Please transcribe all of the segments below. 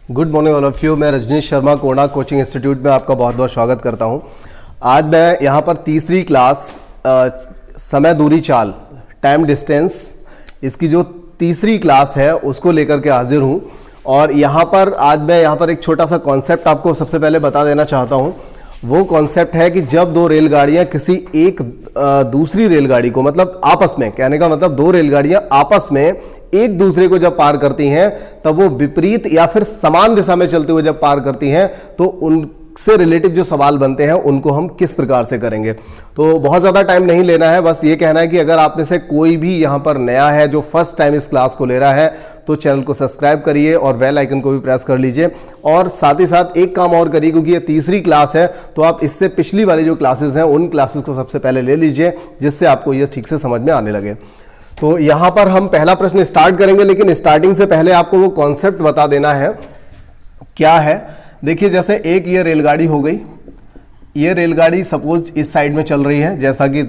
Good morning all of you. मैं Rajneesh Sharma Konark coaching institute में आपका बहुत बहुत स्वागत करता हूं। आज मैं यहां पर तीसरी क्लास समय दूरी चाल टाइम डिस्टेंस इसकी जो तीसरी क्लास है उसको लेकर के हाजिर हूं। और यहां पर आज मैं यहां पर एक छोटा सा कॉन्सेप्ट आपको सबसे पहले बता देना चाहता हूं। वो कॉन्सेप्ट है कि जब दो रेलगाड़ियां किसी एक दूसरी रेलगाड़ी को, मतलब आपस में, कहने का मतलब दो रेलगाड़ियां आपस में एक दूसरे को जब पार करती हैं तब वो विपरीत या फिर समान दिशा में चलते हुए जब पार करती हैं तो उनसे रिलेटिव जो सवाल बनते हैं उनको हम किस प्रकार से करेंगे। तो बहुत ज़्यादा टाइम नहीं लेना है, बस ये कहना है कि अगर आप में से कोई भी यहाँ पर नया है जो फर्स्ट टाइम इस क्लास को ले रहा है तो चैनल को सब्सक्राइब करिए और बेल आइकन को भी प्रेस कर लीजिए। और साथ ही साथ एक काम और करिए, क्योंकि ये तीसरी क्लास है तो आप इससे पिछली वाली जो क्लासेस हैं उन क्लासेस को सबसे पहले ले लीजिए जिससे आपको ये ठीक से समझ में आने लगे। तो यहां पर हम पहला प्रश्न स्टार्ट करेंगे, लेकिन स्टार्टिंग से पहले आपको वो कॉन्सेप्ट बता देना है क्या है। देखिए, जैसे एक ये रेलगाड़ी हो गई, ये रेलगाड़ी सपोज इस साइड में चल रही है जैसा कि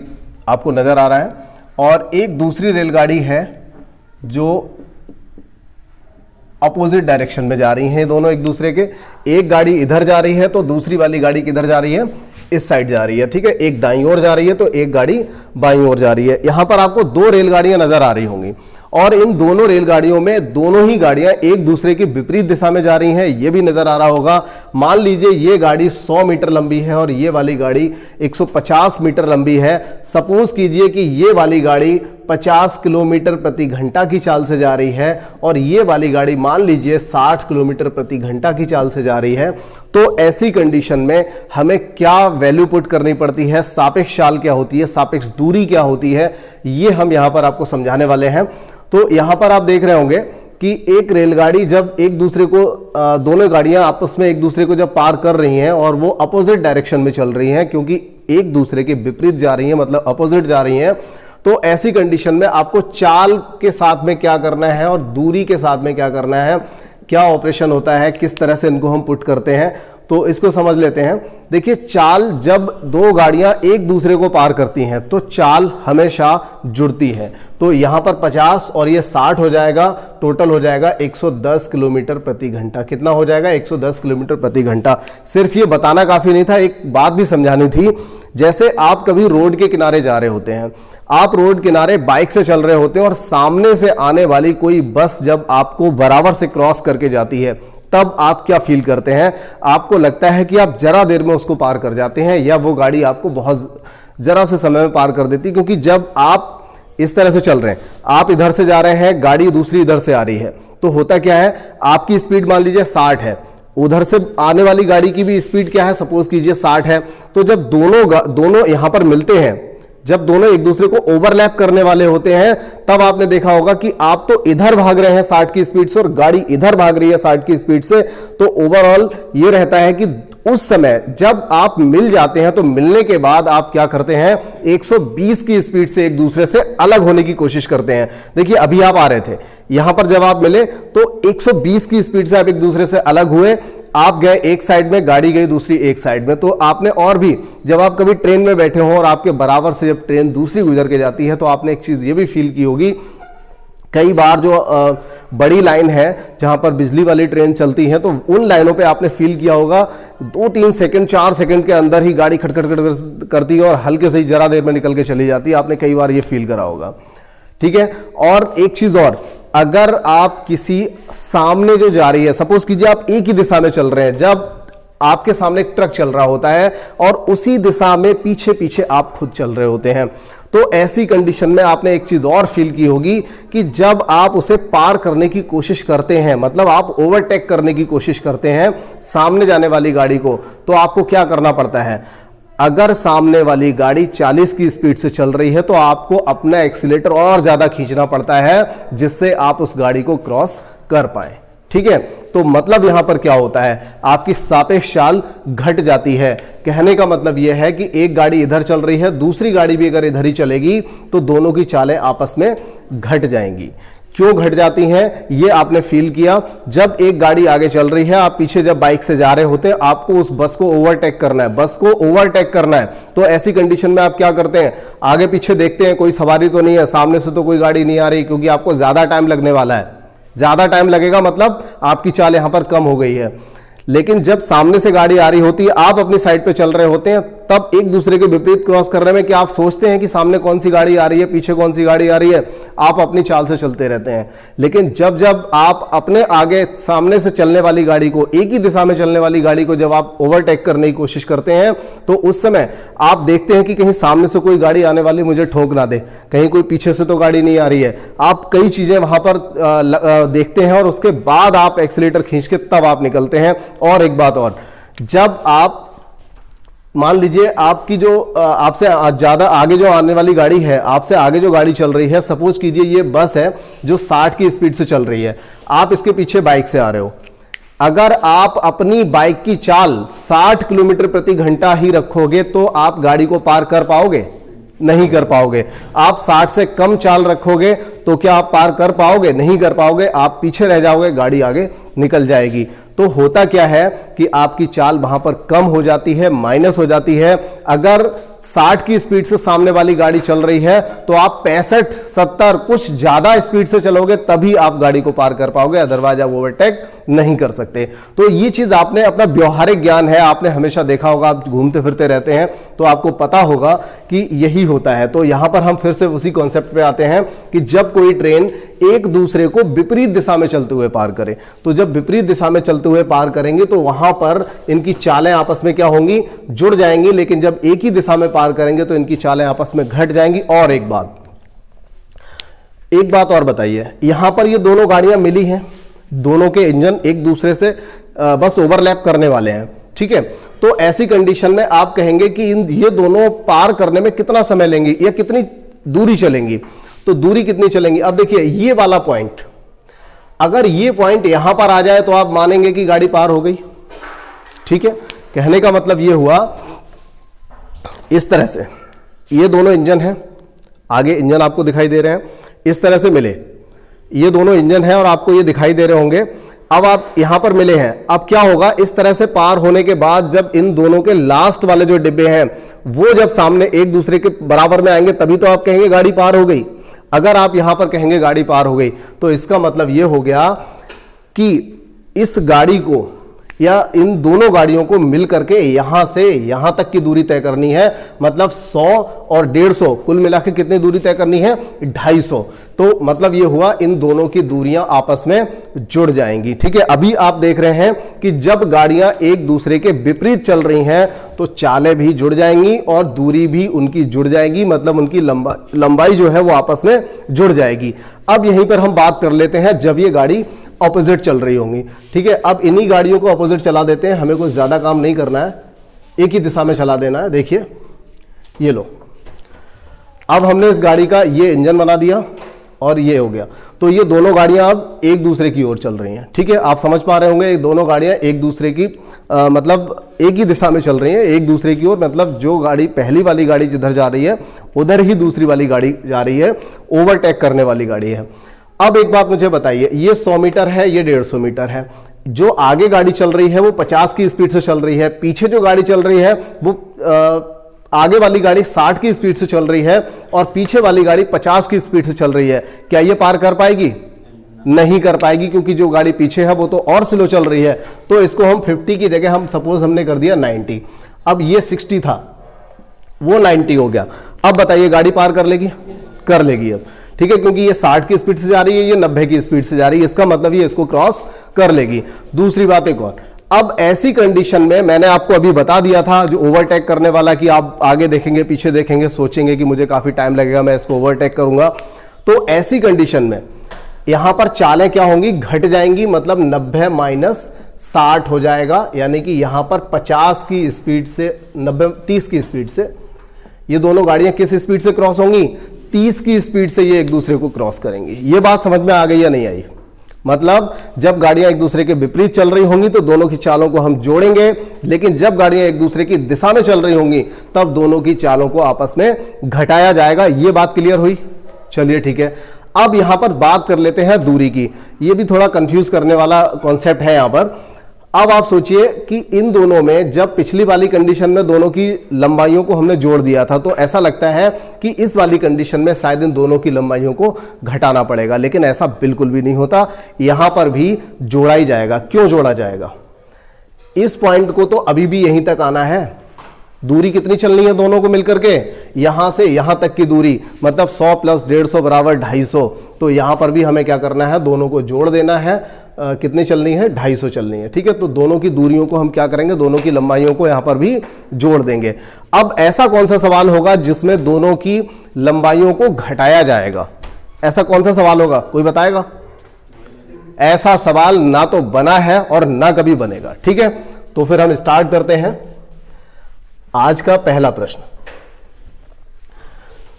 आपको नजर आ रहा है, और एक दूसरी रेलगाड़ी है जो अपोजिट डायरेक्शन में जा रही हैं दोनों एक दूसरे के। एक गाड़ी इधर जा रही है तो दूसरी वाली गाड़ी किधर जा रही है, इस साइड जा रही है। ठीक है, एक दाईं ओर जा रही है तो एक गाड़ी बाईं ओर जा रही है। यहां पर आपको दो रेलगाड़ियां नजर आ रही होंगी और इन दोनों रेलगाड़ियों में दोनों ही गाड़ियां एक दूसरे की विपरीत दिशा में जा रही हैं, ये भी नजर आ रहा होगा। मान लीजिए ये गाड़ी 100 मीटर लंबी है और ये वाली गाड़ी 150 मीटर लंबी है। सपोज कीजिए कि ये वाली गाड़ी 50 किलोमीटर प्रति घंटा की चाल से जा रही है और ये वाली गाड़ी मान लीजिए 60 किलोमीटर प्रति घंटा की चाल से जा रही है। तो ऐसी कंडीशन में हमें क्या वैल्यू पुट करनी पड़ती है, सापेक्ष चाल क्या होती है, सापेक्ष दूरी क्या होती है, ये हम यहां पर आपको समझाने वाले हैं। तो यहां पर आप देख रहे होंगे कि एक रेलगाड़ी जब एक दूसरे को, दोनों गाड़ियां आपस में एक दूसरे को जब पार कर रही हैं और वो अपोजिट डायरेक्शन में चल रही हैं, क्योंकि एक दूसरे के विपरीत जा रही हैं, मतलब अपोजिट जा रही हैं, तो ऐसी कंडीशन में आपको चाल के साथ में क्या करना है और दूरी के साथ में क्या करना है, क्या ऑपरेशन होता है, किस तरह से इनको हम पुट करते हैं, तो इसको समझ लेते हैं। देखिए, चाल जब दो गाड़ियां एक दूसरे को पार करती हैं तो चाल हमेशा जुड़ती है। तो यहां पर 50 और ये 60 हो जाएगा, टोटल हो जाएगा 110 किलोमीटर प्रति घंटा। कितना हो जाएगा, 110 किलोमीटर प्रति घंटा। सिर्फ ये बताना काफी नहीं था, एक बात भी समझानी थी। जैसे आप कभी रोड के किनारे जा रहे होते हैं, आप रोड किनारे बाइक से चल रहे होते हैं और सामने से आने वाली कोई बस जब आपको बराबर से क्रॉस करके जाती है तब आप क्या फील करते हैं, आपको लगता है कि आप जरा देर में उसको पार कर जाते हैं या वो गाड़ी आपको बहुत जरा से समय में पार कर देती है। क्योंकि जब आप इस तरह से चल रहे हैं, आप इधर से जा रहे हैं, गाड़ी दूसरी इधर से आ रही है, तो होता क्या है, आपकी स्पीड मान लीजिए 60 है, उधर से आने वाली गाड़ी की भी स्पीड क्या है, सपोज कीजिए 60 है। तो जब दोनों यहां पर मिलते हैं, जब दोनों एक दूसरे को ओवरलैप करने वाले होते हैं, तब आपने देखा होगा कि आप तो इधर भाग रहे हैं 60 की स्पीड से और गाड़ी इधर भाग रही है 60 की स्पीड से। तो ओवरऑल ये रहता है कि उस समय जब आप मिल जाते हैं तो मिलने के बाद आप क्या करते हैं, 120 की स्पीड से एक दूसरे से अलग होने की कोशिश करते हैं। देखिए, अभी आप आ रहे थे, यहां पर जब आप मिले तो 120 की स्पीड से आप एक दूसरे से अलग हुए, आप गए एक साइड में, गाड़ी गई दूसरी एक साइड में। तो आपने और भी, जब आप कभी ट्रेन में बैठे हो और आपके बराबर से जब ट्रेन दूसरी गुजर के जाती है तो आपने एक चीज ये भी फील की होगी, कई बार जो बड़ी लाइन है जहां पर बिजली वाली ट्रेन चलती है तो उन लाइनों पे आपने फील किया होगा 2-3 सेकंड 4 सेकंड के अंदर ही गाड़ी खटखट करती है और हल्के से ही जरा देर में निकल के चली जाती है। आपने कई बार ये फील करा होगा। ठीक है, और एक चीज और, अगर आप किसी सामने जो जा रही है, सपोज कीजिए आप एक ही दिशा में चल रहे हैं, जब आपके सामने एक ट्रक चल रहा होता है और उसी दिशा में पीछे पीछे आप खुद चल रहे होते हैं, तो ऐसी कंडीशन में आपने एक चीज और फील की होगी कि जब आप उसे पार करने की कोशिश करते हैं, मतलब आप ओवरटेक करने की कोशिश करते हैं सामने जाने वाली गाड़ी को, तो आपको क्या करना पड़ता है। अगर सामने वाली गाड़ी 40 की स्पीड से चल रही है तो आपको अपना एक्सीलेटर और ज्यादा खींचना पड़ता है जिससे आप उस गाड़ी को क्रॉस कर पाए। ठीक है, तो मतलब यहां पर क्या होता है, आपकी सापेक्ष चाल घट जाती है। कहने का मतलब यह है कि एक गाड़ी इधर चल रही है, दूसरी गाड़ी भी अगर इधर ही चलेगी तो दोनों की चालें आपस में घट जाएंगी। क्यों घट जाती हैं, ये आपने फील किया। जब एक गाड़ी आगे चल रही है, आप पीछे जब बाइक से जा रहे होते हैं, आपको उस बस को ओवरटेक करना है, बस को ओवरटेक करना है। तो ऐसी कंडीशन में आप क्या करते हैं, आगे पीछे देखते हैं कोई सवारी तो नहीं है, सामने से तो कोई गाड़ी नहीं आ रही, क्योंकि आपको ज्यादा टाइम लगने वाला है, ज्यादा टाइम लगेगा, मतलब आपकी चाल यहां पर कम हो गई है। लेकिन जब सामने से गाड़ी आ रही होती है, आप अपनी साइड पे चल रहे होते हैं, तब एक दूसरे के विपरीत क्रॉस करने में क्या आप सोचते हैं कि सामने कौन सी गाड़ी आ रही है, पीछे कौन सी गाड़ी आ रही है? आप अपनी चाल से चलते रहते हैं। लेकिन जब जब आप अपने आगे सामने से चलने वाली गाड़ी को, एक ही दिशा में चलने वाली गाड़ी को जब आप ओवरटेक करने की कोशिश करते हैं, तो उस समय आप देखते हैं कि कहीं सामने से कोई गाड़ी आने वाली मुझे ठोक ना दे, कहीं कोई पीछे से तो गाड़ी नहीं आ रही है। आप कई चीजें वहां पर देखते हैं और उसके बाद आप एक्सीलेटर खींच के तब आप निकलते हैं। और एक बात और, जब आप मान लीजिए आपकी जो आपसे ज्यादा आगे जो आने वाली गाड़ी है, आपसे आगे जो गाड़ी चल रही है, सपोज कीजिए ये बस है जो 60 की स्पीड से चल रही है, आप इसके पीछे बाइक से आ रहे हो। अगर आप अपनी बाइक की चाल 60 किलोमीटर प्रति घंटा ही रखोगे तो आप गाड़ी को पार कर पाओगे? नहीं कर पाओगे। आप 60 से कम चाल रखोगे तो क्या आप पार कर पाओगे? नहीं कर पाओगे, आप पीछे रह जाओगे, गाड़ी आगे निकल जाएगी। तो होता क्या है कि आपकी चाल वहां पर कम हो जाती है, माइनस हो जाती है। अगर 60 की स्पीड से सामने वाली गाड़ी चल रही है तो आप 65, 70 कुछ ज्यादा स्पीड से चलोगे तभी आप गाड़ी को पार कर पाओगे, अदरवाइज आप ओवरटेक नहीं कर सकते। तो ये चीज आपने अपना व्यवहारिक ज्ञान है, आपने हमेशा देखा होगा, आप घूमते फिरते रहते हैं तो आपको पता होगा कि यही होता है। तो यहां पर हम फिर से उसी कॉन्सेप्ट पे आते हैं कि जब कोई ट्रेन एक दूसरे को विपरीत दिशा में चलते हुए पार करे, तो जब विपरीत दिशा में चलते हुए पार करेंगे तो वहां पर इनकी चालें आपस में क्या होंगी? जुड़ जाएंगी। लेकिन जब एक ही दिशा में पार करेंगे तो इनकी चालें आपस में घट जाएंगी। और एक बात और बताइए, यहां पर ये दोनों गाड़ियां मिली हैं, दोनों के इंजन एक दूसरे से बस ओवरलैप करने वाले हैं, ठीक है। तो ऐसी कंडीशन में आप कहेंगे कि ये दोनों पार करने में कितना समय लेंगी या कितनी दूरी चलेंगी? तो दूरी कितनी चलेंगी? अब देखिए ये वाला पॉइंट, अगर ये पॉइंट यहां पर आ जाए तो आप मानेंगे कि गाड़ी पार हो गई, ठीक है। कहने का मतलब ये हुआ, इस तरह से ये दोनों इंजन हैं, आगे इंजन आपको दिखाई दे रहे हैं, इस तरह से मिले, ये दोनों इंजन हैं और आपको ये दिखाई दे रहे होंगे। अब आप यहां पर मिले हैं, अब क्या होगा? इस तरह से पार होने के बाद जब इन दोनों के लास्ट वाले जो डिब्बे हैं वो जब सामने एक दूसरे के बराबर में आएंगे तभी तो आप कहेंगे गाड़ी पार हो गई। अगर आप यहां पर कहेंगे गाड़ी पार हो गई तो इसका मतलब यह हो गया कि इस गाड़ी को या इन दोनों गाड़ियों को मिल करके यहां से यहां तक की दूरी तय करनी है, मतलब 100 और 150 कुल मिला के कितनी दूरी तय करनी है? 250। तो मतलब ये हुआ इन दोनों की दूरियां आपस में जुड़ जाएंगी, ठीक है। अभी आप देख रहे हैं कि जब गाड़ियां एक दूसरे के विपरीत चल रही हैं तो चालें भी जुड़ जाएंगी और दूरी भी उनकी जुड़ जाएगी, मतलब उनकी लंबाई जो है वो आपस में जुड़ जाएगी। अब यहीं पर हम बात कर लेते हैं जब ये गाड़ी ऑपोजिट चल रही होंगी, ठीक है। अब इन्हीं गाड़ियों को ऑपोजिट चला देते हैं, हमें कुछ ज्यादा काम नहीं करना है, एक ही दिशा में चला देना है। देखिए ये लो, अब हमने इस गाड़ी का ये इंजन बना दिया और ये हो गया, तो ये दोनों गाड़ियां अब एक दूसरे की ओर चल रही हैं, ठीक है। आप समझ पा रहे होंगे, ये दोनों गाड़ियां एक दूसरे की मतलब एक ही दिशा में चल रही हैं, एक दूसरे की ओर, मतलब जो गाड़ी पहली वाली गाड़ी जिधर जा रही है उधर ही दूसरी वाली गाड़ी जा रही है, ओवरटेक करने वाली गाड़ी है। अब एक बात मुझे बताइए, ये 100 मीटर है, ये 150 मीटर है, जो आगे गाड़ी चल रही है वो 50 की स्पीड से चल रही है, पीछे जो गाड़ी चल रही है वो आगे वाली गाड़ी 60 की स्पीड से चल रही है और पीछे वाली गाड़ी 50 की स्पीड से चल रही है। क्या ये पार कर पाएगी? नहीं कर पाएगी, क्योंकि जो गाड़ी पीछे है वो तो और स्लो चल रही है। तो इसको हम 50 की जगह हम सपोज हमने कर दिया 90। अब ये 60 था, वो 90 हो गया। अब बताइए गाड़ी पार कर लेगी? कर लेगी अब, ठीक है, क्योंकि ये 60 की स्पीड से जा रही है, ये 90 की स्पीड से जा रही है, इसका मतलब ये इसको क्रॉस कर लेगी। दूसरी बात एक और, अब ऐसी कंडीशन में मैंने आपको अभी बता दिया था जो ओवरटेक करने वाला, कि आप आगे देखेंगे पीछे देखेंगे, सोचेंगे कि मुझे काफी टाइम लगेगा, मैं इसको ओवरटेक करूंगा। तो ऐसी कंडीशन में यहां पर चालें क्या होंगी? घट जाएंगी, मतलब 90 माइनस 60 हो जाएगा, यानी कि यहां पर 50 की स्पीड से 30 की स्पीड से ये दोनों गाड़ियां किस स्पीड से क्रॉस होंगी? 30 की स्पीड से ये एक दूसरे को क्रॉस करेंगी। ये बात समझ में आ गई या नहीं आई? मतलब जब गाड़ियां एक दूसरे के विपरीत चल रही होंगी तो दोनों की चालों को हम जोड़ेंगे, लेकिन जब गाड़ियां एक दूसरे की दिशा में चल रही होंगी तब दोनों की चालों को आपस में घटाया जाएगा। ये बात क्लियर हुई? चलिए ठीक है। अब यहां पर बात कर लेते हैं दूरी की। ये भी थोड़ा कंफ्यूज करने वाला कॉन्सेप्ट है यहां पर। अब आप सोचिए कि इन दोनों में जब पिछली वाली कंडीशन में दोनों की लंबाइयों को हमने जोड़ दिया था, तो ऐसा लगता है कि इस वाली कंडीशन में शायद इन दोनों की लंबाइयों को घटाना पड़ेगा, लेकिन ऐसा बिल्कुल भी नहीं होता। यहां पर भी जोड़ा ही जाएगा। क्यों जोड़ा जाएगा? इस पॉइंट को तो अभी भी यहीं तक आना है। दूरी कितनी चलनी है दोनों को मिलकर के? यहां से यहां तक की दूरी, मतलब 100 प्लस 150 बराबर 250। तो यहां पर भी हमें क्या करना है? दोनों को जोड़ देना है। कितनी चलनी है? 250 चलनी है। ठीक है, तो दोनों की दूरियों को हम क्या करेंगे? दोनों की लंबाइयों को यहां पर भी जोड़ देंगे। अब ऐसा कौन सा सवाल होगा जिसमें दोनों की लंबाइयों को घटाया जाएगा? ऐसा कौन सा सवाल होगा? कोई बताएगा? ऐसा सवाल ना तो बना है और ना कभी बनेगा। ठीक है, तो फिर हम स्टार्ट करते हैं आज का पहला प्रश्न।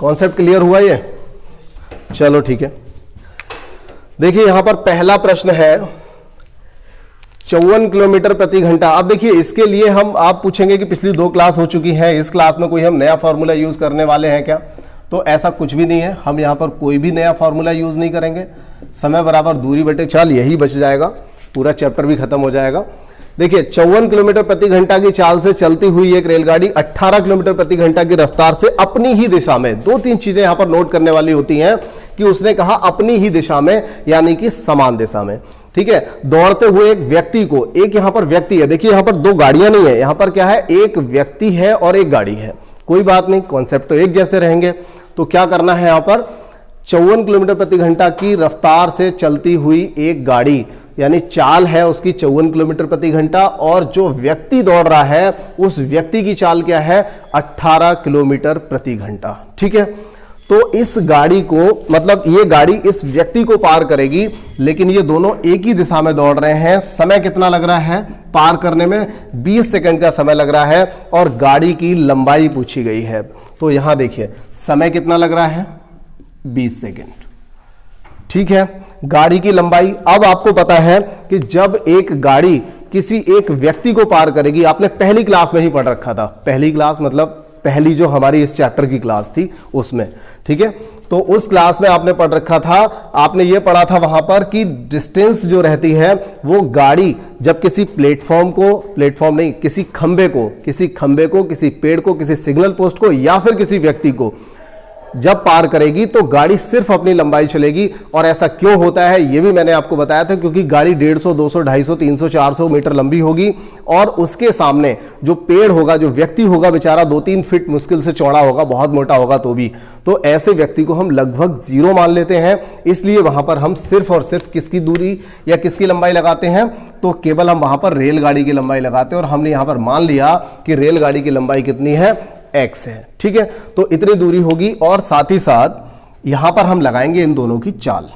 कॉन्सेप्ट क्लियर हुआ ये? चलो ठीक है, देखिए यहां पर पहला प्रश्न है 54 किलोमीटर प्रति घंटा। अब देखिए इसके लिए आप पूछेंगे कि पिछली 2 क्लास हो चुकी हैं, इस क्लास में कोई हम नया फॉर्मूला यूज करने वाले हैं क्या? तो ऐसा कुछ भी नहीं है। हम यहां पर कोई भी नया फॉर्मूला यूज नहीं करेंगे। समय बराबर दूरी बटे चाल, यही बच जाएगा, पूरा चैप्टर भी खत्म हो जाएगा। देखिए 54 किलोमीटर प्रति घंटा की चाल से चलती हुई एक रेलगाड़ी 18 किलोमीटर प्रति घंटा की रफ्तार से अपनी ही दिशा में, 2-3 चीजें यहां पर नोट करने वाली होती हैं कि उसने कहा अपनी ही दिशा में, यानी कि समान दिशा में। ठीक है, दौड़ते हुए एक व्यक्ति को, एक यहां पर व्यक्ति है, देखिए यहां पर 2 गाड़ियां नहीं है, यहां पर क्या है? एक व्यक्ति है और एक गाड़ी है। कोई बात नहीं, कॉन्सेप्ट तो एक जैसे रहेंगे। तो क्या करना है? यहां पर 54 किलोमीटर प्रति घंटा की रफ्तार से चलती हुई एक गाड़ी, यानी चाल है उसकी 54 किलोमीटर प्रति घंटा, और जो व्यक्ति दौड़ रहा है उस व्यक्ति की चाल क्या है? 18 किलोमीटर प्रति घंटा। ठीक है, तो इस गाड़ी को, मतलब ये गाड़ी इस व्यक्ति को पार करेगी, लेकिन ये दोनों एक ही दिशा में दौड़ रहे हैं। समय कितना लग रहा है पार करने में? 20 सेकंड का समय लग रहा है, और गाड़ी की लंबाई पूछी गई है। तो यहां देखिए समय कितना लग रहा है? 20 सेकंड। ठीक है, गाड़ी की लंबाई। अब आपको पता है कि जब एक गाड़ी किसी एक व्यक्ति को पार करेगी, आपने पहली क्लास में ही पढ़ रखा था, पहली क्लास मतलब पहली जो हमारी इस चैप्टर की क्लास थी उसमें। ठीक है, तो उस क्लास में आपने पढ़ रखा था, आपने ये पढ़ा था वहां पर कि डिस्टेंस जो रहती है वो गाड़ी जब किसी प्लेटफॉर्म नहीं, किसी खंबे को, किसी पेड़ को, किसी सिग्नल पोस्ट को, या फिर किसी व्यक्ति को जब पार करेगी तो गाड़ी सिर्फ अपनी लंबाई चलेगी। और ऐसा क्यों होता है ये भी मैंने आपको बताया था, क्योंकि गाड़ी 150, 200, 250, 300, 400 मीटर लंबी होगी, और उसके सामने जो पेड़ होगा, जो व्यक्ति होगा बेचारा 2-3 फीट मुश्किल से चौड़ा होगा, बहुत मोटा होगा तो भी। तो ऐसे व्यक्ति को हम लगभग 0 मान लेते हैं, इसलिए वहां पर हम सिर्फ और सिर्फ किसकी दूरी या किसकी लंबाई लगाते हैं? तो केवल हम वहां पर रेलगाड़ी की लंबाई लगाते हैं, और हमने यहां पर मान लिया कि रेलगाड़ी की लंबाई कितनी है? x है। ठीक है, तो इतनी दूरी होगी, और साथ ही साथ यहां पर हम लगाएंगे इन दोनों की चाल।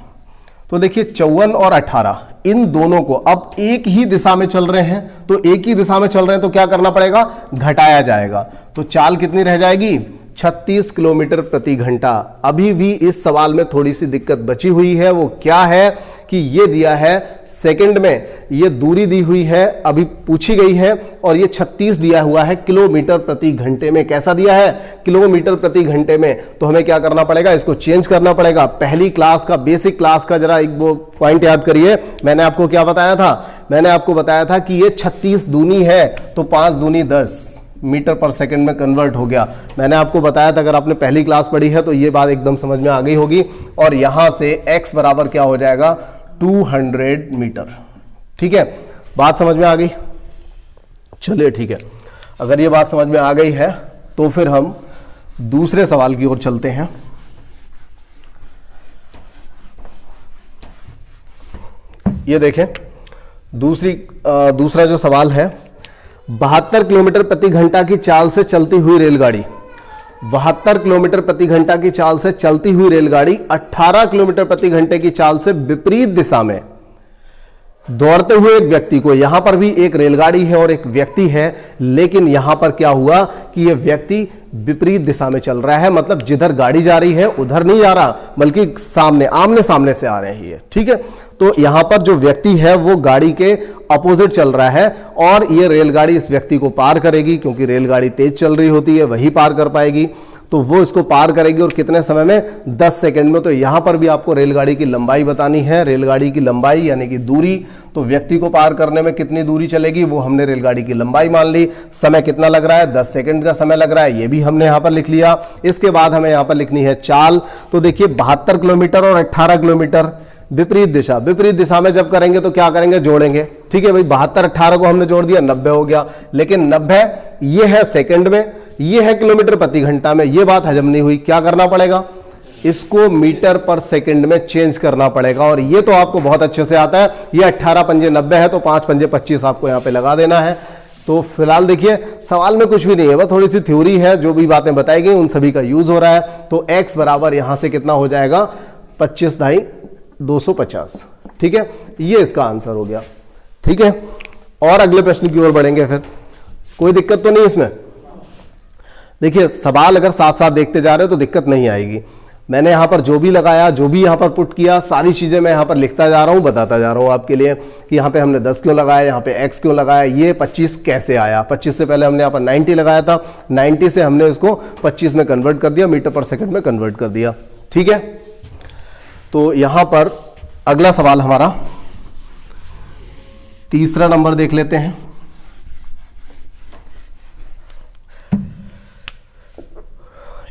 तो देखिए 54 और 18 इन दोनों को अब एक ही दिशा में चल रहे हैं, तो एक ही दिशा में चल रहे हैं तो क्या करना पड़ेगा? घटाया जाएगा। तो चाल कितनी रह जाएगी? 36 किलोमीटर प्रति घंटा। अभी भी इस सवाल में थोड़ी सी दिक्कत बची हुई है, वो क्या है कि ये दिया है सेकंड में, ये दूरी दी हुई है, अभी पूछी गई है, और ये 36 दिया हुआ है किलोमीटर प्रति घंटे में। कैसा दिया है? किलोमीटर प्रति घंटे में। तो हमें क्या करना पड़ेगा? इसको चेंज करना पड़ेगा। पहली क्लास का, बेसिक क्लास का जरा एक वो पॉइंट याद करिए। मैंने आपको क्या बताया था? मैंने आपको बताया था कि ये 36 दूनी है, तो 5 दूनी 10 मीटर पर सेकंड में कन्वर्ट हो गया। मैंने आपको बताया था, अगर आपने पहली क्लास पढ़ी है तो ये बात एकदम समझ में आ गई होगी। और यहां से x बराबर क्या हो जाएगा? 200 मीटर। ठीक है, बात समझ में आ गई? चलिए ठीक है, अगर ये बात समझ में आ गई है तो फिर हम दूसरे सवाल की ओर चलते हैं। ये देखें, दूसरा जो सवाल है, 72 किलोमीटर प्रति घंटा की चाल से चलती हुई रेलगाड़ी, 72 किलोमीटर प्रति घंटा की चाल से चलती हुई रेलगाड़ी 18 किलोमीटर प्रति घंटे की चाल से विपरीत दिशा में दौड़ते हुए एक व्यक्ति को, यहां पर भी एक रेलगाड़ी है और एक व्यक्ति है, लेकिन यहां पर क्या हुआ कि यह व्यक्ति विपरीत दिशा में चल रहा है, मतलब जिधर गाड़ी जा रही है उधर नहीं जा रहा, बल्कि सामने, आमने सामने से आ रही है। ठीक है, तो यहां पर जो व्यक्ति है वो गाड़ी के अपोजिट चल रहा है, और ये रेलगाड़ी इस व्यक्ति को पार करेगी, क्योंकि रेलगाड़ी तेज चल रही होती है, वही पार कर पाएगी। तो वो इसको पार करेगी और कितने समय में, 10 सेकंड में। तो यहां पर भी आपको रेलगाड़ी की लंबाई बतानी है, रेलगाड़ी की लंबाई यानी कि दूरी। तो व्यक्ति को पार करने में कितनी दूरी चलेगी वो हमने रेलगाड़ी की लंबाई मान ली। समय कितना लग रहा है, 10 सेकंड का समय लग रहा है, ये भी हमने यहां पर लिख लिया। इसके बाद हमें यहां पर लिखनी है चाल। तो देखिए 72 किलोमीटर और 18 किलोमीटर विपरीत दिशा, विपरीत दिशा में जब करेंगे तो क्या करेंगे, जोड़ेंगे। ठीक है भाई, 72 18 को हमने जोड़ दिया, 90 हो गया। लेकिन 90 ये है सेकंड में, ये है किलोमीटर प्रति घंटा में, ये बात हजम नहीं हुई। क्या करना पड़ेगा, इसको मीटर पर सेकंड में चेंज करना पड़ेगा। और ये तो आपको बहुत अच्छे से आता है। ये 18 पंजे 90 है तो 5 पंजे 25 आपको यहां पे लगा देना है। तो फिलहाल देखिए सवाल में कुछ भी नहीं है, बस थोड़ी सी थ्योरी है, जो भी बातें बताई गई उन सभी का यूज हो रहा है। तो x बराबर यहां से कितना हो जाएगा, 25 ढाई 250। ठीक है, ये इसका आंसर हो गया। ठीक है, और अगले प्रश्न की ओर बढ़ेंगे। फिर कोई दिक्कत तो नहीं इसमें। देखिए सवाल अगर साथ साथ देखते जा रहे हो तो दिक्कत नहीं आएगी। मैंने यहां पर जो भी लगाया, जो भी यहां पर पुट किया, सारी चीजें मैं यहां पर लिखता जा रहा हूं, बताता जा रहा हूं आपके लिए कि यहां पे हमने 10 क्यों लगाया, यहां पे x क्यों लगाया, ये 25 कैसे आया। 25 से पहले हमने यहां पर 90 लगाया था, 90 से हमने उसको 25 में कन्वर्ट कर दिया, मीटर पर सेकंड में कन्वर्ट कर दिया। ठीक है, तो यहां पर अगला सवाल हमारा तीसरा नंबर देख लेते हैं।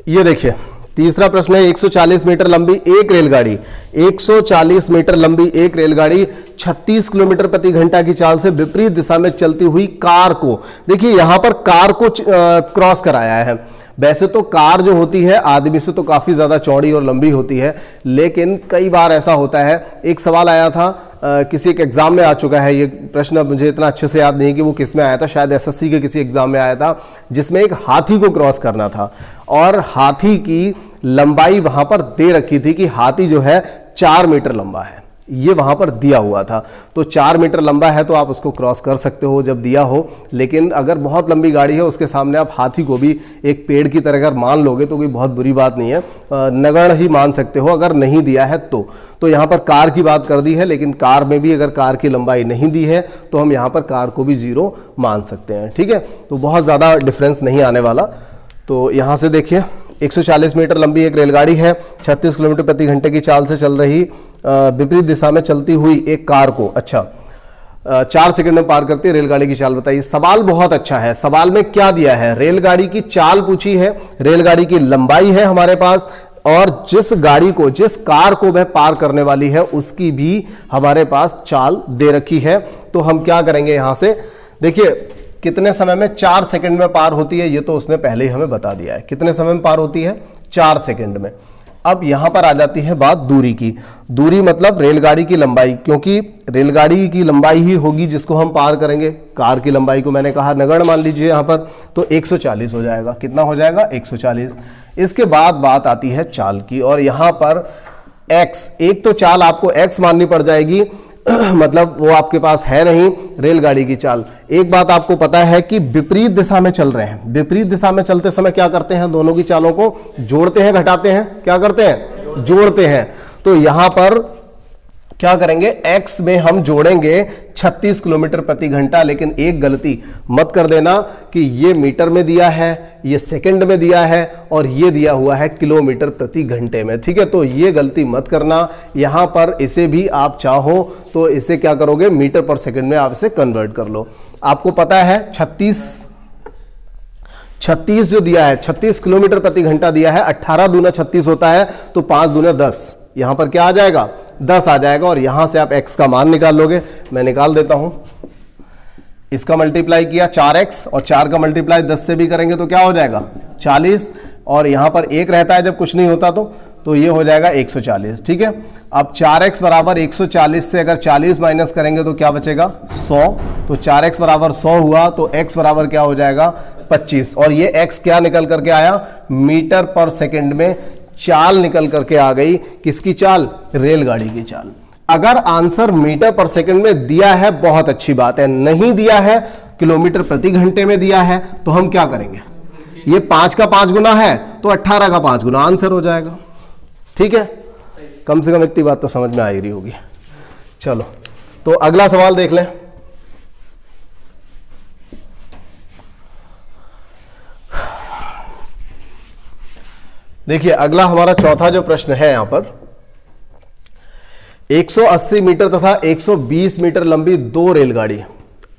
ये देखिए तीसरा प्रश्न है, 140 मीटर लंबी एक रेलगाड़ी, 140 मीटर लंबी एक रेलगाड़ी 36 किलोमीटर प्रति घंटा की चाल से विपरीत दिशा में चलती हुई कार को, देखिए यहां पर कार को क्रॉस कराया है। वैसे तो कार जो होती है आदमी से तो काफी ज्यादा चौड़ी और लंबी होती है, लेकिन कई बार ऐसा होता है। एक सवाल आया था किसी एक एग्जाम में आ चुका है ये प्रश्न, अब मुझे इतना अच्छे से याद नहीं कि वो किस में आया था, शायद एसएससी के किसी एग्जाम में आया था, जिसमें एक हाथी को क्रॉस करना था और हाथी की लंबाई वहां पर दे रखी थी कि हाथी जो है 4 मीटर लंबा है, ये वहां पर दिया हुआ था। तो 4 मीटर लंबा है तो आप उसको क्रॉस कर सकते हो जब दिया हो। लेकिन अगर बहुत लंबी गाड़ी है उसके सामने आप हाथी को भी एक पेड़ की तरह अगर मान लोगे तो कोई बहुत बुरी बात नहीं है, नगण्य ही मान सकते हो अगर नहीं दिया है तो यहाँ पर कार की बात कर दी है, लेकिन कार में भी अगर कार की लंबाई नहीं दी है तो हम यहाँ पर कार को भी 0 मान सकते हैं। ठीक है, तो बहुत ज़्यादा डिफरेंस नहीं आने वाला। तो यहाँ से देखिए 140 मीटर लंबी एक रेलगाड़ी है, 36 किलोमीटर प्रति घंटे की चाल से चल रही विपरीत दिशा में चलती हुई एक कार को 4 सेकंड में पार करती है रेलगाड़ी की चाल बताइए। सवाल बहुत अच्छा है। सवाल में क्या दिया है, रेलगाड़ी की चाल पूछी है, रेलगाड़ी की लंबाई है हमारे पास, और जिस गाड़ी को, जिस कार को वह पार करने वाली है उसकी भी हमारे पास चाल दे रखी है। तो हम क्या करेंगे, यहां से देखिए कितने समय में, 4 सेकंड में पार होती है, ये तो उसने पहले ही हमें बता दिया है। कितने समय में पार होती है, 4 सेकंड में। अब यहां पर आ जाती है बात दूरी की। दूरी मतलब रेलगाड़ी की लंबाई, क्योंकि रेलगाड़ी की लंबाई ही होगी जिसको हम पार करेंगे। कार की लंबाई को मैंने कहा नगण्य मान लीजिए यहां पर, तो 140 हो जाएगा। कितना हो जाएगा, 140। इसके बाद बात आती है चाल की, और यहां पर x, एक तो चाल आपको x माननी पड़ जाएगी मतलब वो आपके पास है नहीं रेलगाड़ी की चाल। एक बात आपको पता है कि विपरीत दिशा में चल रहे हैं, विपरीत दिशा में चलते समय क्या करते हैं, दोनों की चालों को जोड़ते हैं, घटाते हैं, क्या करते हैं, जोड़ते हैं। तो यहां पर क्या करेंगे, x में हम जोड़ेंगे 36 किलोमीटर प्रति घंटा। लेकिन एक गलती मत कर देना कि ये मीटर में दिया है, ये सेकंड में दिया है, और ये दिया हुआ है किलोमीटर प्रति घंटे में। ठीक है, तो ये गलती मत करना। यहां पर इसे भी आप चाहो तो इसे क्या करोगे, मीटर पर सेकंड में आप इसे कन्वर्ट कर लो। आपको पता है 36 जो दिया है, 36 किलोमीटर प्रति घंटा दिया है, 18 दूना 36 होता है, तो 5 दूना 10, यहां पर क्या आ जाएगा, 10 आ जाएगा। और यहां से आप x का मान निकाल लोगे, मैं निकाल देता हूं। इसका मल्टीप्लाई किया 4x, और 4 का मल्टीप्लाई 10 से भी करेंगे तो क्या हो जाएगा, 40। और यहां पर 1 रहता है जब कुछ नहीं होता तो ये हो जाएगा 140। ठीक है, अब 4x बराबर 140 से अगर 40 माइनस करेंगे तो क्या बचेगा, 100। तो 4x बराबर 100 हुआ, तो x बराबर क्या हो जाएगा, 25। और ये x क्या निकल करके आया, मीटर पर सेकंड में चाल निकल करके आ गई। किसकी चाल, रेलगाड़ी की चाल। अगर आंसर मीटर पर सेकंड में दिया है बहुत अच्छी बात है, नहीं दिया है किलोमीटर प्रति घंटे में दिया है, तो हम क्या करेंगे, ये 5 का 5 गुना है तो 18 का 5 गुना आंसर हो जाएगा। ठीक है, कम से कम इतनी बात तो समझ में आ ही रही होगी। चलो तो अगला सवाल देख लें। देखिए अगला हमारा चौथा जो प्रश्न है यहां पर, 180 मीटर तथा 120 मीटर लंबी दो रेलगाड़ी।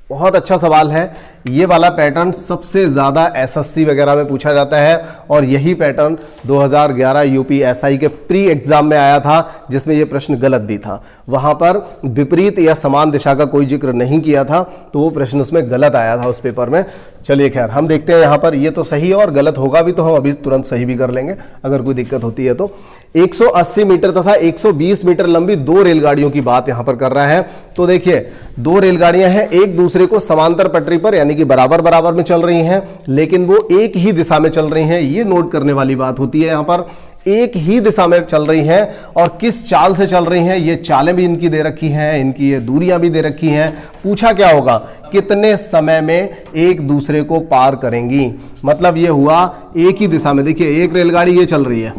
बहुत अच्छा सवाल है। ये वाला पैटर्न सबसे ज्यादा एसएससी वगैरह में पूछा जाता है और यही पैटर्न 2011 यूपी एसआई के प्री एग्जाम में आया था, जिसमें ये प्रश्न गलत भी था। वहां पर विपरीत या समान दिशा का कोई जिक्र नहीं किया था, तो वो प्रश्न उसमें गलत आया था उस पेपर में। चलिए खैर, हम देखते हैं यहाँ पर, ये तो सही है और गलत होगा भी तो हम अभी तुरंत सही भी कर लेंगे अगर कोई दिक्कत होती है तो। 180 मीटर तथा 120 मीटर लंबी दो रेलगाड़ियों की बात यहां पर कर रहा है। तो देखिए दो रेलगाड़ियां हैं, एक दूसरे को समांतर पटरी पर यानी कि बराबर बराबर में चल रही हैं, लेकिन वो एक ही दिशा में चल रही हैं। ये नोट करने वाली बात होती है। यहां पर एक ही दिशा में चल रही हैं और किस चाल से चल रही हैं, ये चालें भी इनकी दे रखी हैं, इनकी ये दूरियां भी दे रखी हैं। पूछा क्या होगा, कितने समय में एक दूसरे को पार करेंगी। मतलब ये हुआ एक ही दिशा में। देखिए एक रेलगाड़ी ये चल रही है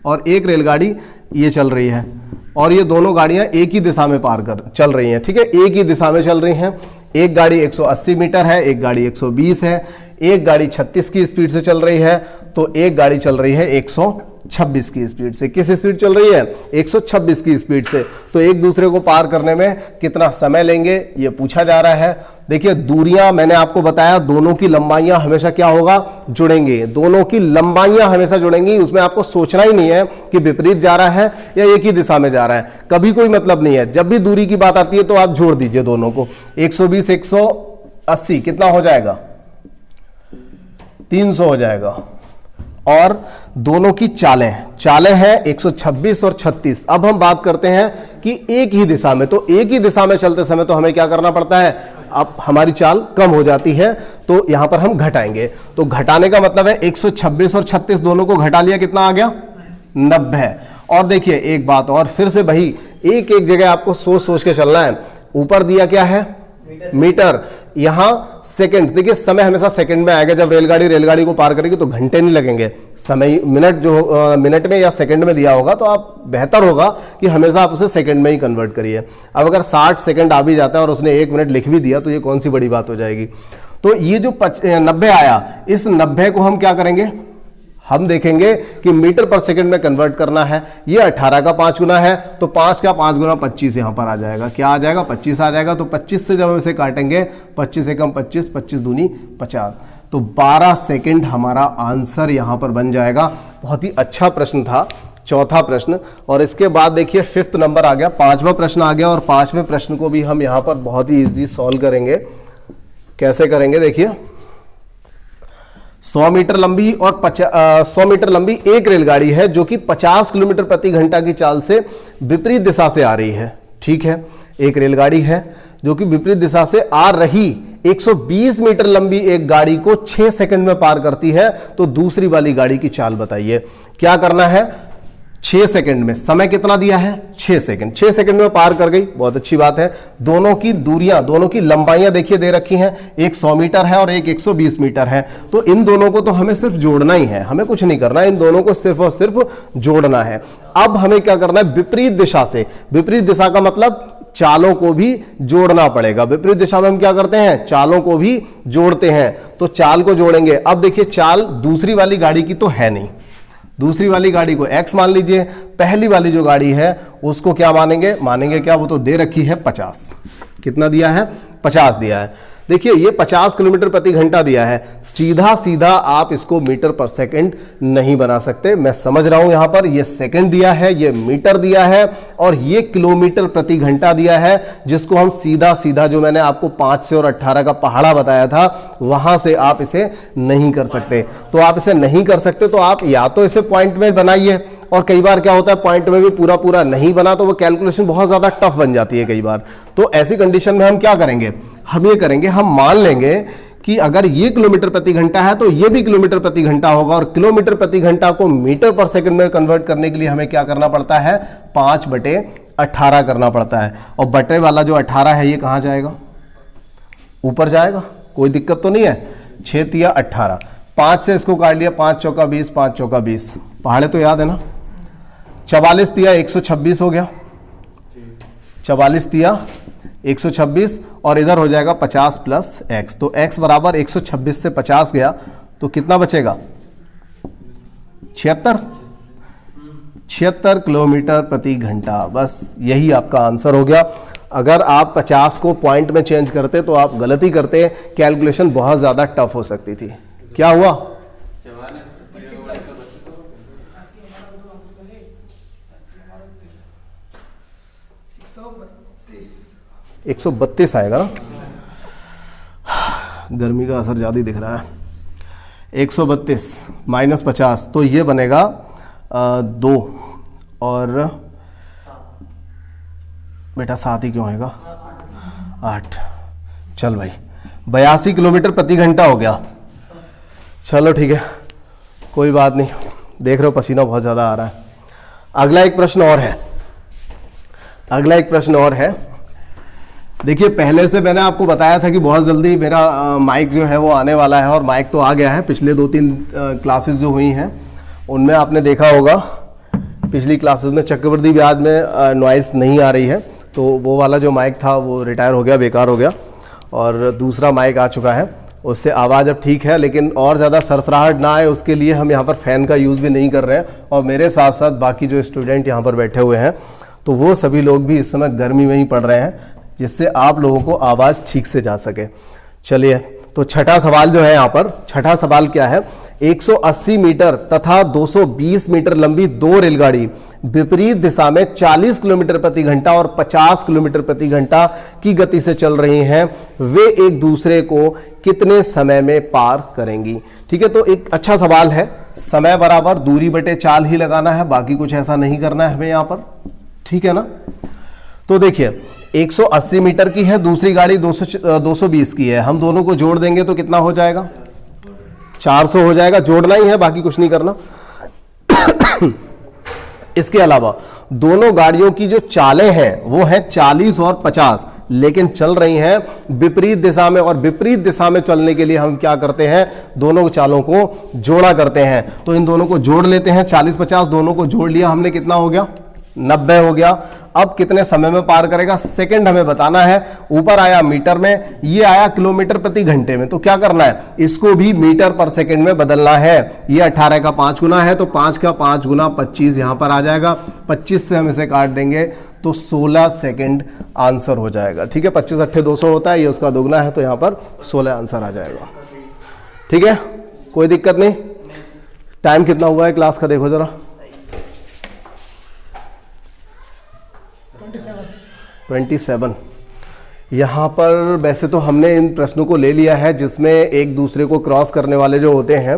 और एक रेलगाड़ी ये चल रही है और ये दोनों गाड़ियां एक ही दिशा में चल रही हैं। ठीक है, एक ही दिशा में चल रही हैं। एक गाड़ी 180 मीटर है, एक गाड़ी 120 है। एक गाड़ी 36 की स्पीड से चल रही है तो एक गाड़ी चल रही है 126 की स्पीड से। किस स्पीड चल रही है? 126 की स्पीड से। तो एक दूसरे को पार करने में कितना समय लेंगे, ये पूछा जा रहा है। देखिए दूरियां मैंने आपको बताया, दोनों की लंबाइयां हमेशा क्या होगा, जुड़ेंगे। दोनों की लंबाइयां हमेशा जुड़ेंगी। उसमें आपको सोचना ही नहीं है कि विपरीत जा रहा है या एक ही दिशा में जा रहा है, कभी कोई मतलब नहीं है। जब भी दूरी की बात आती है तो आप जोड़ दीजिए दोनों को। 120 180 कितना हो जाएगा? 300 हो जाएगा। और दोनों की चालें हैं 126 और 36। अब हम बात करते हैं कि एक ही दिशा में, तो एक ही दिशा में चलते समय तो हमें क्या करना पड़ता है, अब हमारी चाल कम हो जाती है तो यहां पर हम घटाएंगे। तो घटाने का मतलब है 126 और 36 दोनों को घटा लिया, कितना आ गया? 90। और देखिए एक बात और, फिर से भाई एक एक जगह आपको सोच सोच के चलना है। ऊपर दिया क्या है? मीटर, यहां सेकंड। देखिए समय हमेशा सेकंड में आएगा। जब रेलगाड़ी को पार करेगी तो घंटे नहीं लगेंगे, समय मिनट जो मिनट में या सेकंड में दिया होगा तो आप बेहतर होगा कि हमेशा आप उसे सेकंड में ही कन्वर्ट करिए। अब अगर 60 सेकंड आ भी जाता है और उसने 1 मिनट लिख भी दिया तो ये कौन सी बड़ी बात हो जाएगी। तो ये जो 90 आया, इस 90 को हम क्या करेंगे, हम देखेंगे कि मीटर पर सेकंड में कन्वर्ट करना है। ये 18 का 5 गुना है तो 5 का 5 गुना 25 यहां पर आ जाएगा। क्या आ जाएगा? 25 आ जाएगा। तो 25 से जब हम इसे काटेंगे, 25 एकम 25, 25 दूनी 50, तो 12 सेकंड हमारा आंसर यहां पर बन जाएगा। बहुत ही अच्छा प्रश्न था, चौथा प्रश्न। और इसके बाद देखिए 5th नंबर आ गया, 5वां प्रश्न आ गया। और 5वें प्रश्न को भी हम यहां पर बहुत ही इजी सॉल्व करेंगे। कैसे करेंगे देखिए, 100 मीटर लंबी और 100 मीटर लंबी एक रेलगाड़ी है जो कि 50 किलोमीटर प्रति घंटा की चाल से विपरीत दिशा से आ रही है। ठीक है, एक रेलगाड़ी है जो कि विपरीत दिशा से आ रही 120 मीटर लंबी एक गाड़ी को 6 सेकंड में पार करती है। तो दूसरी वाली गाड़ी की चाल बताइए। क्या करना है? 6 सेकंड में। समय कितना दिया है? 6 सेकंड। 6 सेकंड में पार कर गई, बहुत अच्छी बात है। दोनों की दूरियां, दोनों की लंबाइयां देखिए दे रखी हैं, एक 100 मीटर है और एक 120 मीटर है। तो इन दोनों को तो हमें सिर्फ जोड़ना ही है, हमें कुछ नहीं करना, इन दोनों को सिर्फ और सिर्फ जोड़ना है। अब हमें क्या करना है? विपरीत दिशा से, विपरीत दिशा का मतलब चालों को भी जोड़ना पड़ेगा। विपरीत दिशा में हम क्या करते हैं? चालों को भी जोड़ते हैं। तो चाल को जोड़ेंगे। अब देखिए चाल दूसरी वाली गाड़ी की तो है नहीं, दूसरी वाली गाड़ी को x मान लीजिए। पहली वाली जो गाड़ी है उसको क्या मानेंगे? मानेंगे क्या? वो तो दे रखी है 50। कितना दिया है? 50 दिया है। देखिए ये 50 किलोमीटर प्रति घंटा दिया है। सीधा सीधा आप इसको मीटर पर सेकंड नहीं बना सकते। मैं समझ रहा हूं यहां पर ये सेकंड दिया है, ये मीटर दिया है और ये किलोमीटर प्रति घंटा दिया है, जिसको हम सीधा सीधा जो मैंने आपको 5 से और 18 का पहाड़ा बताया था वहां से आप इसे नहीं कर सकते। तो आप इसे नहीं कर सकते तो आप या तो इसे पॉइंट में बनाइए, और कई बार क्या होता है पॉइंट में भी पूरा पूरा नहीं बना तो वो कैलकुलेशन बहुत ज्यादा टफ बन जाती है कई बार। तो ऐसी कंडीशन में हम क्या करेंगे? हम ये करेंगे, हम मान लेंगे कि अगर ये किलोमीटर प्रति घंटा है तो ये भी किलोमीटर प्रति घंटा होगा। और किलोमीटर प्रति घंटा को मीटर पर सेकंड में कन्वर्ट करने के लिए हमें क्या करना पड़ता है? 5/18 करना पड़ता है। और बटे वाला जो 18 है ये कहां जाएगा? ऊपर जाएगा, कोई दिक्कत तो नहीं है। 6 तिया 18, 5 से इसको काट लिया, 5 चौका 20, 5 चौका 20, पहाड़े तो याद है ना। 44 तिया 126 हो गया, 44 तिया 126 और इधर हो जाएगा 50 प्लस x। तो x बराबर 126 से 50 गया तो कितना बचेगा? 76। 76 किलोमीटर प्रति घंटा। बस यही आपका आंसर हो गया। अगर आप 50 को पॉइंट में चेंज करते तो आप गलती करते, कैलकुलेशन बहुत ज़्यादा टफ हो सकती थी। क्या हुआ? 132 आएगा ना, गर्मी का असर ज़्यादा दिख रहा है। 132 माइनस 50 तो ये बनेगा 2 और बेटा 7 ही क्यों आएगा, 8। चल भाई 82 किलोमीटर प्रति घंटा हो गया। चलो ठीक है, कोई बात नहीं, देख रहे हो पसीना बहुत ज़्यादा आ रहा है। अगला एक प्रश्न और है। देखिए पहले से मैंने आपको बताया था कि बहुत जल्दी मेरा माइक जो है वो आने वाला है, और माइक तो आ गया है। पिछले 2-3 क्लासेस जो हुई हैं उनमें आपने देखा होगा, पिछली क्लासेस में चक्रवर्ती ब्याज में नॉइस नहीं आ रही है, तो वो वाला जो माइक था वो रिटायर हो गया, बेकार हो गया, और दूसरा माइक आ चुका है। उससे आवाज़ अब ठीक है, लेकिन और ज़्यादा सरसराहट ना आए उसके लिए हम यहाँ पर फ़ैन का यूज़ भी नहीं कर रहे हैं। और मेरे साथ साथ बाकी जो स्टूडेंट यहाँ पर बैठे हुए हैं तो वो सभी लोग भी इस समय गर्मी में ही पढ़ रहे हैं, जिससे आप लोगों को आवाज़ ठीक से जा सके। चलिए तो छठा सवाल जो है यहाँ पर, छठा सवाल क्या है? 180 मीटर तथा 220 मीटर लंबी 2 रेलगाड़ी विपरीत दिशा में 40 किलोमीटर प्रति घंटा और 50 किलोमीटर प्रति घंटा की गति से चल रही हैं। वे एक दूसरे को कितने समय में पार करेंगी? ठीक है, तो एक अच्छा सवाल है। समय बराबर दूरी बटे चाल ही लगाना है, बाकी कुछ ऐसा नहीं करना है हमें यहाँ पर, ठीक है ना। तो देखिए 180 मीटर की है, दूसरी गाड़ी 220 की है, हम दोनों को जोड़ देंगे तो कितना हो जाएगा? 400 हो जाएगा। जोड़ना ही है, बाकी कुछ नहीं करना। इसके अलावा दोनों गाड़ियों की जो चालें हैं वो है 40 और 50, लेकिन चल रही हैं विपरीत दिशा में, और विपरीत दिशा में चलने के लिए हम क्या करते हैं? दोनों चालों को जोड़ा करते हैं। तो इन दोनों को जोड़ लेते हैं, 40-50 दोनों को जोड़ लिया हमने, कितना हो गया? 90 हो गया। अब कितने समय में पार करेगा? सेकंड हमें बताना है। ऊपर आया मीटर में, ये आया किलोमीटर प्रति घंटे में, तो क्या करना है? इसको भी मीटर पर सेकंड में बदलना है। ये 18 का 5 गुना है, तो 5 का 5 गुना 25 यहां पर आ जाएगा। 25 से हम इसे काट देंगे तो 16 सेकंड आंसर हो जाएगा। ठीक है, 25 8 200 होता है, ये उसका दोगुना है, तो यहां पर 16 आंसर आ जाएगा। ठीक है, कोई दिक्कत नहीं। टाइम कितना हुआ है क्लास का देखो जरा। 27। यहाँ पर वैसे तो हमने इन प्रश्नों को ले लिया है जिसमें एक दूसरे को क्रॉस करने वाले जो होते हैं,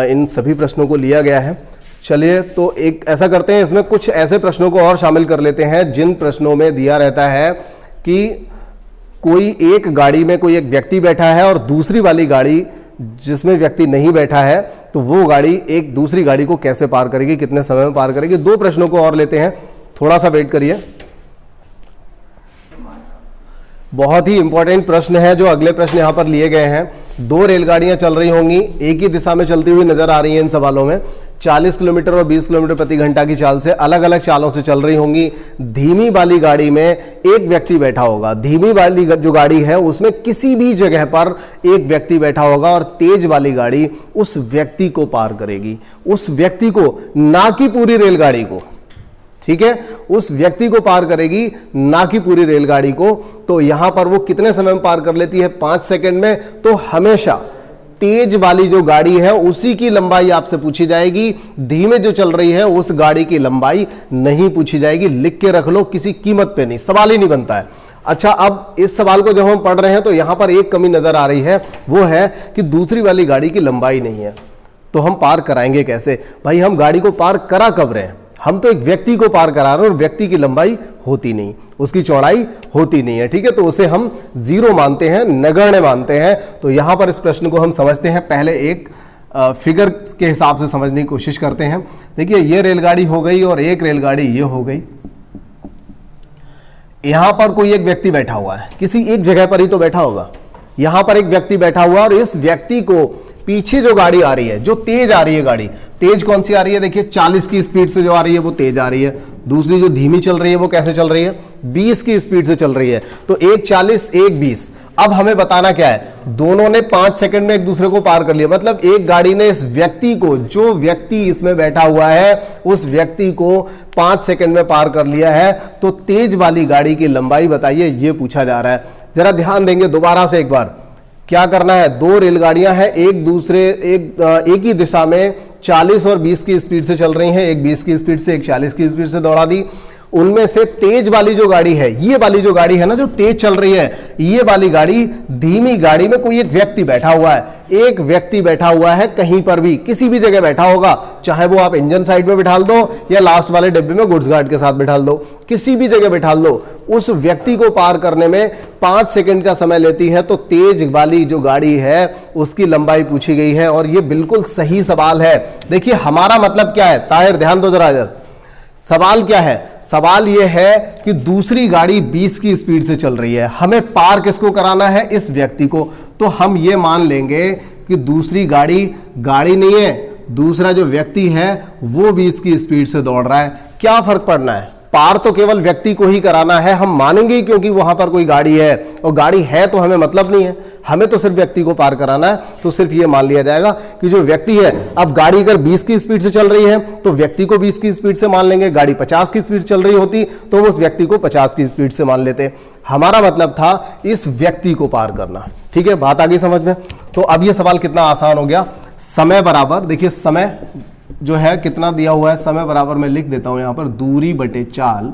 इन सभी प्रश्नों को लिया गया है। चलिए तो एक ऐसा करते हैं, इसमें कुछ ऐसे प्रश्नों को और शामिल कर लेते हैं जिन प्रश्नों में दिया रहता है कि कोई एक गाड़ी में कोई एक व्यक्ति बैठा है और दूसरी वाली गाड़ी जिसमें व्यक्ति नहीं बैठा है, तो वो गाड़ी एक दूसरी गाड़ी को कैसे पार करेगी, कितने समय में पार करेगी। 2 प्रश्नों को और लेते हैं, थोड़ा सा वेट करिए। बहुत ही इंपॉर्टेंट प्रश्न है जो अगले प्रश्न यहां पर लिए गए हैं। 2 रेलगाड़ियां चल रही होंगी, एक ही दिशा में चलती हुई नजर आ रही हैं इन सवालों में। 40 किलोमीटर और 20 किलोमीटर प्रति घंटा की चाल से अलग अलग चालों से चल रही होंगी। धीमी वाली गाड़ी में एक व्यक्ति बैठा होगा, धीमी वाली जो गाड़ी है उसमें किसी भी जगह पर एक व्यक्ति बैठा होगा, और तेज वाली गाड़ी उस व्यक्ति को पार करेगी, उस व्यक्ति को, ना कि पूरी रेलगाड़ी को। ठीक है, उस व्यक्ति को पार करेगी, ना कि पूरी रेलगाड़ी को। तो यहां पर वो कितने समय में पार कर लेती है? 5 सेकंड में। तो हमेशा तेज वाली जो गाड़ी है उसी की लंबाई आपसे पूछी जाएगी, धीमे जो चल रही है उस गाड़ी की लंबाई नहीं पूछी जाएगी। लिख के रख लो, किसी कीमत पे नहीं, सवाल ही नहीं बनता है। अच्छा, अब इस सवाल को जब हम पढ़ रहे हैं तो यहां पर एक कमी नजर आ रही है, वो है कि दूसरी वाली गाड़ी की लंबाई नहीं है। तो हम पार कराएंगे कैसे? भाई हम गाड़ी को पार करा कब रहे हैं? हम तो एक व्यक्ति को पार करा रहे हैं, और व्यक्ति की लंबाई होती नहीं, उसकी चौड़ाई होती नहीं है। ठीक है, तो उसे हम 0 मानते हैं, नगण्य मानते हैं। तो यहां पर इस प्रश्न को हम समझते हैं, पहले एक फिगर के हिसाब से समझने की कोशिश करते हैं। देखिए ये रेलगाड़ी हो गई और एक रेलगाड़ी ये हो गई। यहां पर कोई एक व्यक्ति बैठा हुआ है, किसी एक जगह पर ही तो बैठा होगा। यहां पर एक व्यक्ति बैठा हुआ, और इस व्यक्ति को पीछे जो गाड़ी आ रही है, जो तेज आ रही है गाड़ी, तेज कौन सी आ रही है? देखिए 40 की स्पीड से जो आ रही है वो तेज आ रही है। दूसरी जो धीमी चल रही है वो कैसे चल रही है? 20 की स्पीड से चल रही है। तो एक 40 एक 20। अब हमें बताना क्या है? दोनों ने 5 सेकंड में एक दूसरे को पार कर लिया। मतलब एक गाड़ी ने इस व्यक्ति को, जो व्यक्ति इसमें बैठा हुआ है, उस व्यक्ति को 5 सेकंड में पार कर लिया है। तो तेज वाली गाड़ी की लंबाई बताइए, ये पूछा जा रहा है। जरा ध्यान देंगे दोबारा से एक बार। क्या करना है, दो रेलगाड़ियां हैं, एक ही दिशा में 40 और 20 की स्पीड से चल रही हैं। एक 20 की स्पीड से, एक 40 की स्पीड से दौड़ा दी। उनमें से तेज वाली जो गाड़ी है, ये वाली जो गाड़ी है ना, जो तेज चल रही है, ये वाली गाड़ी, धीमी गाड़ी में कोई एक व्यक्ति बैठा हुआ है। एक व्यक्ति बैठा हुआ है, कहीं पर भी, किसी भी जगह बैठा होगा, चाहे वो आप इंजन साइड में बिठा दो या लास्ट वाले डिब्बे में गुड्स गार्ड के साथ बिठा दो, किसी भी जगह बिठा दो। उस व्यक्ति को पार करने में 5 सेकंड का समय लेती है। तो तेज वाली जो गाड़ी है उसकी लंबाई पूछी गई है और ये बिल्कुल सही सवाल है। देखिए हमारा मतलब क्या है, ताहिर ध्यान दो जरा इधर। सवाल क्या है, सवाल यह है कि दूसरी गाड़ी 20 की स्पीड से चल रही है, हमें पार किसको कराना है, इस व्यक्ति को। तो हम ये मान लेंगे कि दूसरी गाड़ी नहीं है, दूसरा जो व्यक्ति है वो 20 की स्पीड से दौड़ रहा है। क्या फर्क पड़ना है, पार तो केवल व्यक्ति को ही कराना है, हम मानेंगे ही, क्योंकि वहां पर कोई गाड़ी है, और गाड़ी है तो हमें मतलब नहीं है, हमें तो सिर्फ व्यक्ति को पार कराना है। तो सिर्फ ये मान लिया जाएगा कि जो व्यक्ति है, अब गाड़ी अगर 20 की स्पीड से चल रही है तो व्यक्ति को 20 की स्पीड से मान लेंगे। गाड़ी 50 की स्पीड चल रही होती तो हम उस व्यक्ति को 50 की स्पीड से मान लेते। हमारा मतलब था इस व्यक्ति को पार करना। ठीक है, बात आ गई समझ में। तो अब ये सवाल कितना आसान हो गया। समय बराबर, देखिए समय जो है कितना दिया हुआ है, समय बराबर मैं लिख देता हूं यहां पर, दूरी बटे चाल।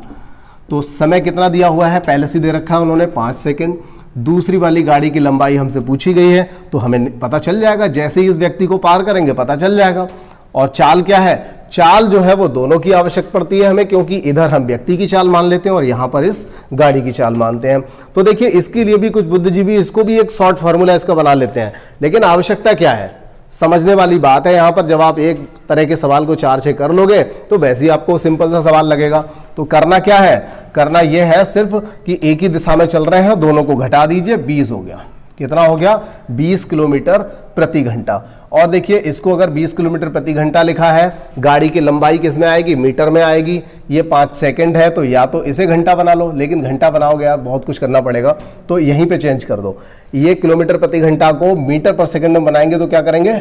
तो समय कितना दिया हुआ है, पहले से दे रखा है उन्होंने 5 सेकंड। दूसरी वाली गाड़ी की लंबाई हमसे पूछी गई है, तो हमें पता चल जाएगा, जैसे ही इस व्यक्ति को पार करेंगे पता चल जाएगा। और चाल क्या है, चाल जो है वो दोनों की आवश्यक पड़ती है हमें, क्योंकि इधर हम व्यक्ति की चाल मान लेते हैं और यहां पर इस गाड़ी की चाल मानते हैं। तो देखिए इसके लिए भी कुछ बुद्धिजीवी इसको भी एक शॉर्ट फार्मूला इसका बना लेते हैं, लेकिन आवश्यकता क्या है, समझने वाली बात है। यहां पर जब आप एक तरह के सवाल को 4-6 कर लोगे तो वैसे ही आपको सिंपल सा सवाल लगेगा। तो करना क्या है, करना यह है सिर्फ कि एक ही दिशा में चल रहे हैं, दोनों को घटा दीजिए, 20 हो गया। कितना हो गया, 20 किलोमीटर प्रति घंटा। और देखिए इसको अगर 20 किलोमीटर प्रति घंटा लिखा है, गाड़ी की लंबाई किस में आएगी, मीटर में आएगी। ये 5 सेकंड है, तो या तो इसे घंटा बना लो, लेकिन घंटा बनाओगे यार बहुत कुछ करना पड़ेगा, तो यहीं पे चेंज कर दो। ये किलोमीटर प्रति घंटा को मीटर पर सेकंड में बनाएंगे तो क्या करेंगे,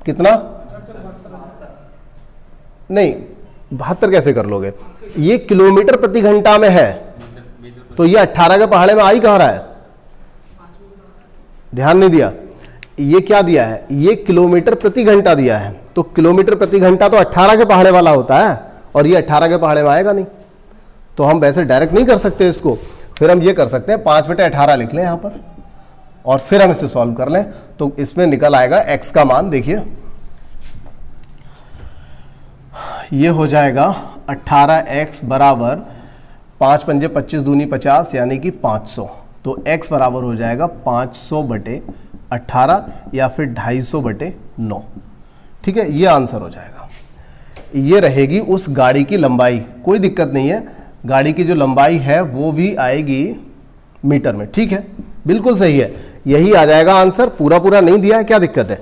कितना, नहीं 72 कैसे कर लोगे, ये किलोमीटर प्रति घंटा में है, तो ये 18 के पहाड़े में आ ही कहां रहा है, ध्यान नहीं दिया। ये क्या दिया है, ये किलोमीटर प्रति घंटा दिया है, तो किलोमीटर प्रति घंटा तो 18 के पहाड़े वाला होता है, और ये 18 के पहाड़े में आएगा नहीं। तो हम वैसे डायरेक्ट नहीं कर सकते इसको, फिर हम ये कर सकते हैं 5/18 लिख लें यहां पर, और फिर हम इसे सॉल्व कर लें। तो इसमें निकल आएगा x का मान, देखिए ये हो जाएगा 18x बराबर 5 पंजे 25 दूनी 50 यानी कि 500। तो x बराबर हो जाएगा 500/18 या फिर 250/9। ठीक है, ये आंसर हो जाएगा। ये रहेगी उस गाड़ी की लंबाई, कोई दिक्कत नहीं है, गाड़ी की जो लंबाई है वो भी आएगी मीटर में। ठीक है, बिल्कुल सही है, यही आ जाएगा आंसर। पूरा पूरा नहीं दिया है, क्या दिक्कत है,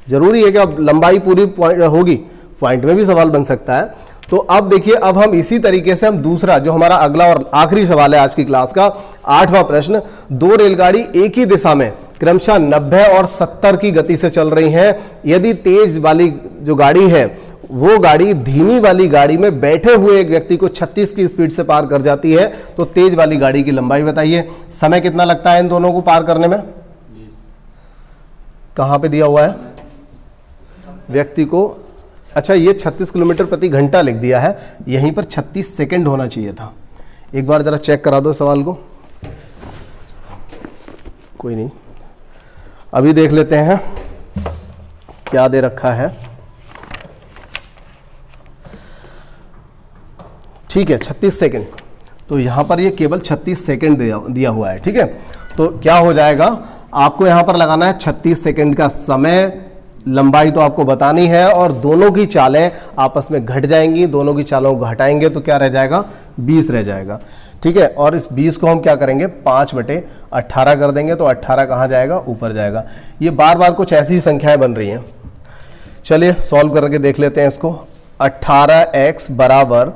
जरूरी है कि अब लंबाई पूरी होगी, पॉइंट में भी सवाल बन सकता है। तो अब देखिए, अब हम इसी तरीके से हम दूसरा जो हमारा अगला और आखिरी सवाल है आज की क्लास का, 8वां प्रश्न। दो रेलगाड़ी एक ही दिशा में क्रमशः 90 और 70 की गति से चल रही हैं। यदि तेज वाली जो गाड़ी है वो गाड़ी धीमी वाली गाड़ी में बैठे हुए एक व्यक्ति को 36 की स्पीड से पार कर जाती है, तो तेज वाली गाड़ी की लंबाई बताइए। समय कितना लगता है इन दोनों को पार करने में, कहां पे दिया हुआ है व्यक्ति को, अच्छा ये 36 किलोमीटर प्रति घंटा लिख दिया है, यहीं पर 36 सेकंड होना चाहिए था। एक बार जरा चेक करा दो सवाल को, कोई नहीं, अभी देख लेते हैं क्या दे रखा है। ठीक है, 36 सेकंड, तो यहां पर ये केवल 36 सेकंड दिया हुआ है। ठीक है, तो क्या हो जाएगा, आपको यहां पर लगाना है 36 सेकंड का समय, लंबाई तो आपको बतानी है, और दोनों की चालें आपस में घट जाएंगी, दोनों की चालों को घटाएंगे तो क्या रह जाएगा, 20 रह जाएगा। ठीक है, और इस 20 को हम क्या करेंगे, 5/18 कर देंगे, तो 18 कहाँ जाएगा, ऊपर जाएगा। ये बार बार कुछ ऐसी ही संख्याएं बन रही हैं। चलिए सॉल्व करके देख लेते हैं इसको। 18x बराबर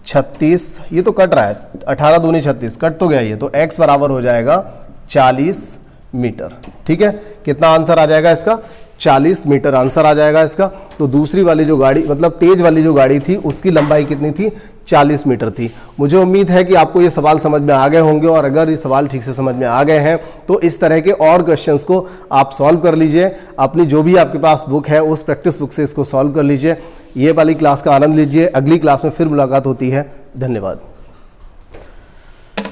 36, ये तो कट रहा है, 18 दूनी 36, कट तो गया ये, तो x बराबर हो जाएगा 40 मीटर। ठीक है, कितना आंसर आ जाएगा इसका? 40 मीटर आंसर आ जाएगा इसका। तो दूसरी वाली जो गाड़ी, मतलब तेज वाली जो गाड़ी थी, उसकी लंबाई कितनी थी? 40 मीटर थी। मुझे उम्मीद है कि आपको ये सवाल समझ में आ गए होंगे, और अगर ये सवाल ठीक से समझ में आ गए हैं तो इस तरह के और क्वेश्चंस को आप सॉल्व कर लीजिए। अपनी जो भी आपके पास बुक है उस प्रैक्टिस बुक से इसको सॉल्व कर लीजिए। ये वाली क्लास का आनंद लीजिए। अगली क्लास में फिर मुलाकात होती है। धन्यवाद।